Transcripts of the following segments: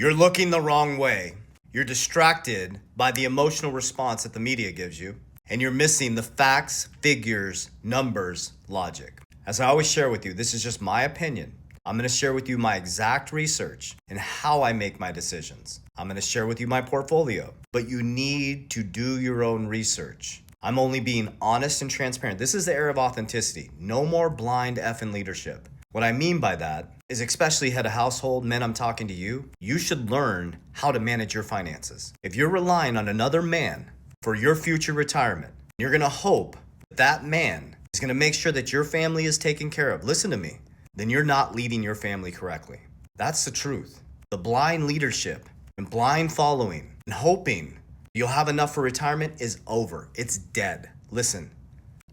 You're looking the wrong way. You're distracted by the emotional response that the media gives you, and you're missing the facts, figures, numbers, logic. As I always share with you, this is just my opinion. I'm going to share with you my exact research and how I make my decisions. I'm going to share with you my portfolio, but you need to do your own research. I'm only being honest and transparent. This is the era of authenticity. No more blind effing leadership. What I mean by that is, especially head of household, men, I'm talking to you, you should learn how to manage your finances. If you're relying on another man for your future retirement, you're gonna hope that man is gonna make sure that your family is taken care of. Listen to me, then you're not leading your family correctly. That's the truth. The blind leadership and blind following and hoping you'll have enough for retirement is over. It's dead. Listen,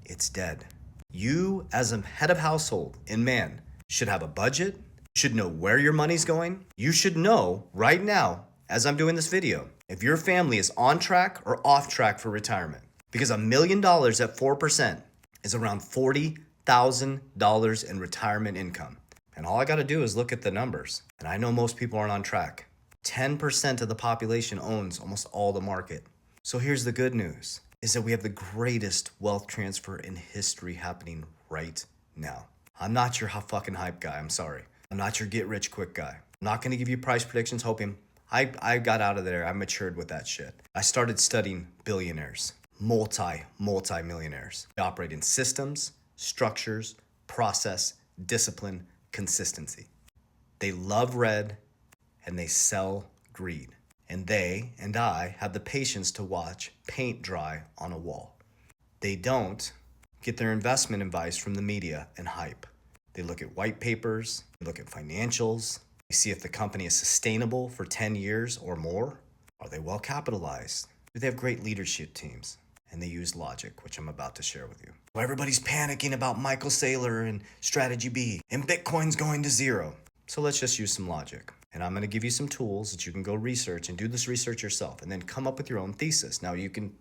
it's dead. You, as a head of household and man, should have a budget, should know where your money's going. You should know right now, as I'm doing this video, if your family is on track or off track for retirement. Because $1 million at 4% is around $40,000 in retirement income. And all I gotta do is look at the numbers. And I know most people aren't on track. 10% of the population owns almost all the market. So here's the good news, is that we have the greatest wealth transfer in history happening right now. I'm not your fucking hype guy, I'm sorry. I'm not your get rich quick guy. I'm not gonna give you price predictions hoping. I got out of there, I matured with that shit. I started studying billionaires, multi-millionaires. They operate in systems, structures, process, discipline, consistency. They love red and they sell greed. And they and I have the patience to watch paint dry on a wall. They don't get their investment advice from the media and hype. They look at white papers, they look at financials, they see if the company is sustainable for 10 years or more. Are they well capitalized? Do they have great leadership teams? And they use logic, which I'm about to share with you. Well, everybody's panicking about Michael Saylor and Strategy B, and Bitcoin's going to zero. So let's just use some logic. And I'm gonna give you some tools that you can go research and do this research yourself and then come up with your own thesis. Now you can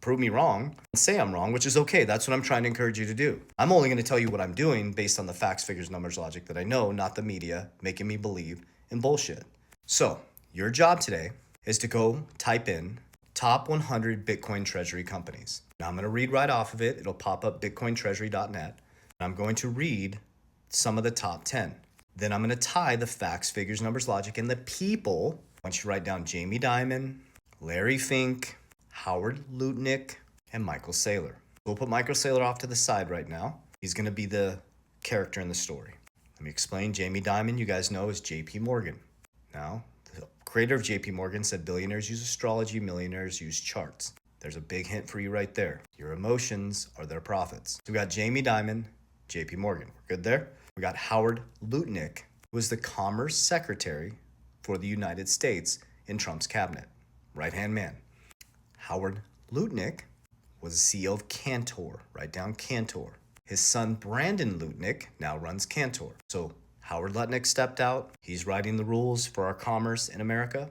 prove me wrong and say I'm wrong, which is okay. That's what I'm trying to encourage you to do. I'm only gonna tell you what I'm doing based on the facts, figures, numbers, logic that I know, not the media making me believe in bullshit. So your job today is to go type in top 100 Bitcoin treasury companies. Now I'm gonna read right off of it. It'll pop up bitcointreasury.net. I'm going to read some of the top 10. Then I'm gonna tie the facts, figures, numbers, logic, and the people. I want you to write down Jamie Dimon, Larry Fink, Howard Lutnick, and Michael Saylor. We'll put Michael Saylor off to the side right now. He's gonna be the character in the story. Let me explain. Jamie Dimon, you guys know, is JP Morgan. Now, the creator of JP Morgan said billionaires use astrology, millionaires use charts. There's a big hint for you right there. Your emotions are their profits. So we got Jamie Dimon, JP Morgan. We're good there? We got Howard Lutnick, who was the Commerce Secretary for the United States in Trump's cabinet. Right-hand man. Howard Lutnick was the CEO of Cantor. Write down Cantor. His son Brandon Lutnick now runs Cantor. So Howard Lutnick stepped out. He's writing the rules for our commerce in America.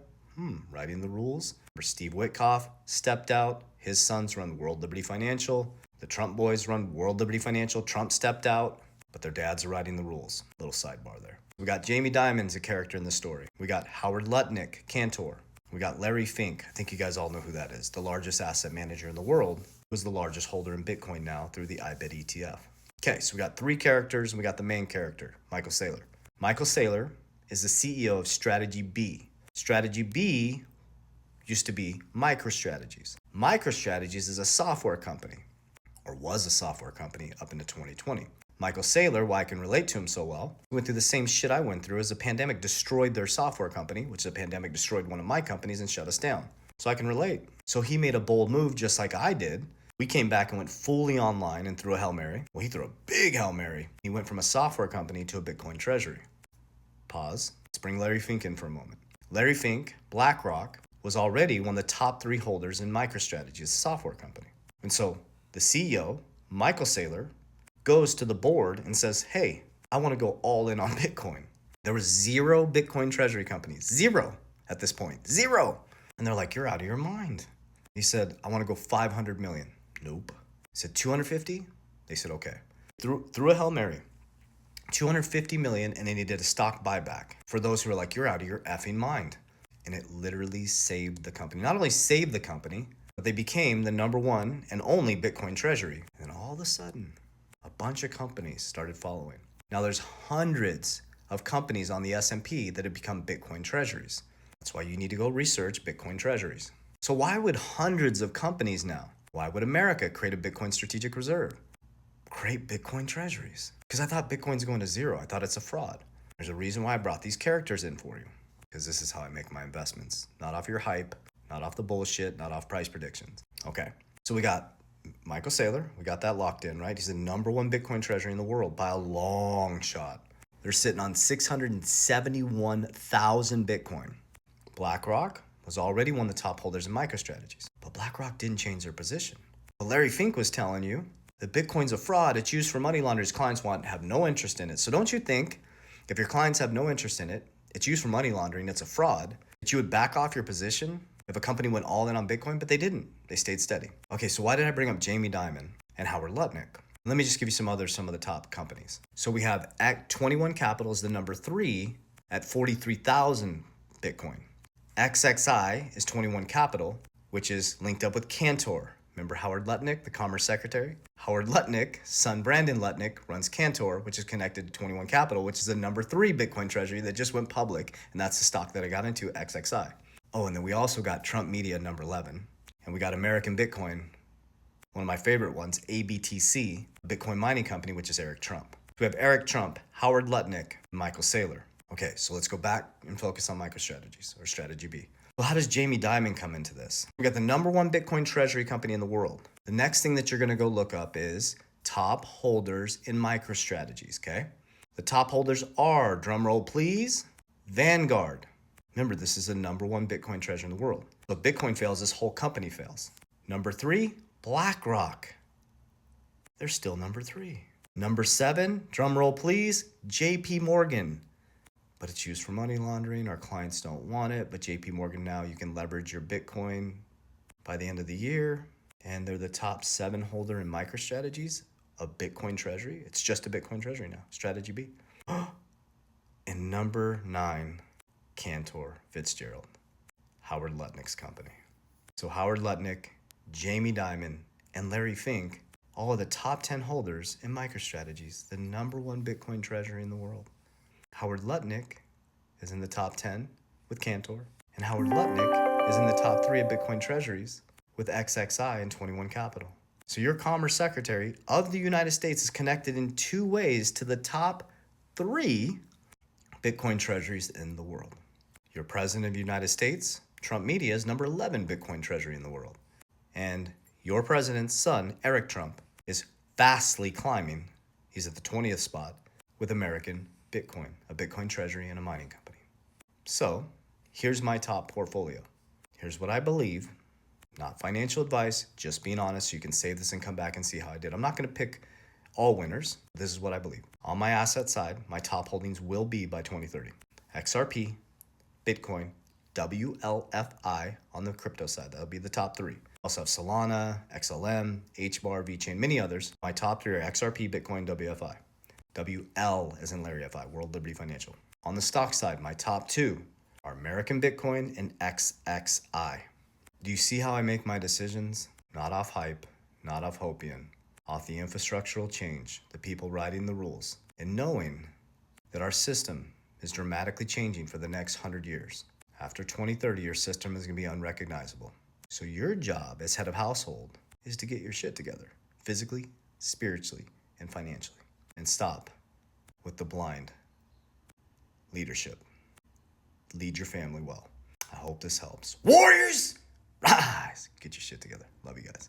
Writing the rules. Steve Witkoff stepped out. His sons run World Liberty Financial. The Trump boys run World Liberty Financial. Trump stepped out, but their dads are writing the rules. Little sidebar there. We got Jamie Dimon's a character in the story. We got Howard Lutnick, Cantor. We got Larry Fink. I think you guys all know who that is. The largest asset manager in the world, who's the largest holder in Bitcoin now through the IBIT ETF. Okay, so we got three characters and we got the main character, Michael Saylor. Michael Saylor is the CEO of Strategy B. Strategy B used to be MicroStrategies. MicroStrategies is a software company, or was a software company up into 2020. Michael Saylor, why I can relate to him so well, went through the same shit I went through as the pandemic destroyed their software company, which the pandemic destroyed one of my companies and shut us down. So I can relate. So he made a bold move just like I did. We came back and went fully online and threw a Hail Mary. Well, he threw a big Hail Mary. He went from a software company to a Bitcoin treasury. Pause. Let's bring Larry Fink in for a moment. Larry Fink, BlackRock, was already one of the top 3 holders in MicroStrategy, a software company. And so the CEO, Michael Saylor, goes to the board and says, hey, I want to go all in on Bitcoin. There was 0 Bitcoin treasury companies, 0 at this point, 0. And they're like, you're out of your mind. He said, I want to go 500 million. Nope. He said 250? They said, okay. Threw a Hail Mary. $250 million, and then he did a stock buyback. For those who are like, you're out of your effing mind. And it literally saved the company. Not only saved the company, but they became the number one and only Bitcoin treasury. And all of a sudden, a bunch of companies started following. Now there's hundreds of companies on the S&P that have become Bitcoin treasuries. That's why you need to go research Bitcoin treasuries. So why would hundreds of companies now, why would America create a Bitcoin strategic reserve? Create Bitcoin treasuries. Because I thought Bitcoin's going to zero. I thought it's a fraud. There's a reason why I brought these characters in for you. Because this is how I make my investments. Not off your hype, not off the bullshit, not off price predictions. Okay, so we got Michael Saylor. We got that locked in, right? He's the number one Bitcoin treasury in the world by a long shot. They're sitting on 671,000 Bitcoin. BlackRock was already one of the top holders in MicroStrategies, but BlackRock didn't change their position. But Larry Fink was telling you that Bitcoin's a fraud. It's used for money launderers. Clients have no interest in it. So don't you think if your clients have no interest in it, it's used for money laundering, it's a fraud, that you would back off your position if a company went all in on Bitcoin? But they didn't. They stayed steady. Okay, so why did I bring up Jamie Dimon and Howard Lutnick? Let me just give you some of the top companies. So we have 21 Capital is the number 3 at 43,000 Bitcoin. XXI is 21 Capital, which is linked up with Cantor. Remember Howard Lutnick, the Commerce Secretary? Howard Lutnick, son Brandon Lutnick, runs Cantor, which is connected to 21 Capital, which is the number 3 Bitcoin treasury that just went public, and that's the stock that I got into, XXI. Oh, and then we also got Trump Media, number 11, and we got American Bitcoin, one of my favorite ones, ABTC, a Bitcoin mining company, which is Eric Trump. We have Eric Trump, Howard Lutnick, and Michael Saylor. Okay, so let's go back and focus on MicroStrategies, or Strategy B. Well, how does Jamie Dimon come into this? We got the number one Bitcoin treasury company in the world. The next thing that you're gonna go look up is top holders in MicroStrategies, okay? The top holders are, drumroll please, Vanguard. Remember, this is the number one Bitcoin treasury in the world. So if Bitcoin fails, this whole company fails. Number 3, BlackRock. They're still number 3. Number 7, drumroll please, JP Morgan. But it's used for money laundering. Our clients don't want it, but JP Morgan now, you can leverage your Bitcoin by the end of the year. And they're the top 7 holder in MicroStrategies, a Bitcoin treasury. It's just a Bitcoin treasury now, Strategy B. And number 9, Cantor Fitzgerald, Howard Lutnick's company. So Howard Lutnick, Jamie Dimon, and Larry Fink, all of the top 10 holders in MicroStrategies, the number one Bitcoin treasury in the world. Howard Lutnick is in the top 10 with Cantor, and Howard Lutnick is in the top 3 of Bitcoin treasuries with XXI and 21 Capital. So your Commerce Secretary of the United States is connected in 2 ways to the top 3 Bitcoin treasuries in the world. Your President of the United States, Trump Media, is number 11 Bitcoin treasury in the world. And your president's son, Eric Trump, is fastly climbing. He's at the 20th spot with American Bitcoin, a Bitcoin treasury and a mining company. So here's my top portfolio. Here's what I believe, not financial advice, just being honest. You can save this and come back and see how I did. I'm not going to pick all winners. This is what I believe. On my asset side, my top holdings will be by 2030. XRP, Bitcoin, WLFI on the crypto side. That'll be the top 3. Also have Solana, XLM, HBAR, VeChain, many others. My top 3 are XRP, Bitcoin, WFI. WL as in Larry FI, World Liberty Financial. On the stock side, my top 2 are American Bitcoin and XXI. Do you see how I make my decisions? Not off hype, not off hopium, off the infrastructural change, the people writing the rules, and knowing that our system is dramatically changing for the next 100 years. After 2030, your system is going to be unrecognizable. So your job as head of household is to get your shit together, physically, spiritually, and financially. And stop with the blind leadership. Lead your family well. I hope this helps. Warriors, rise! Get your shit together. Love you guys.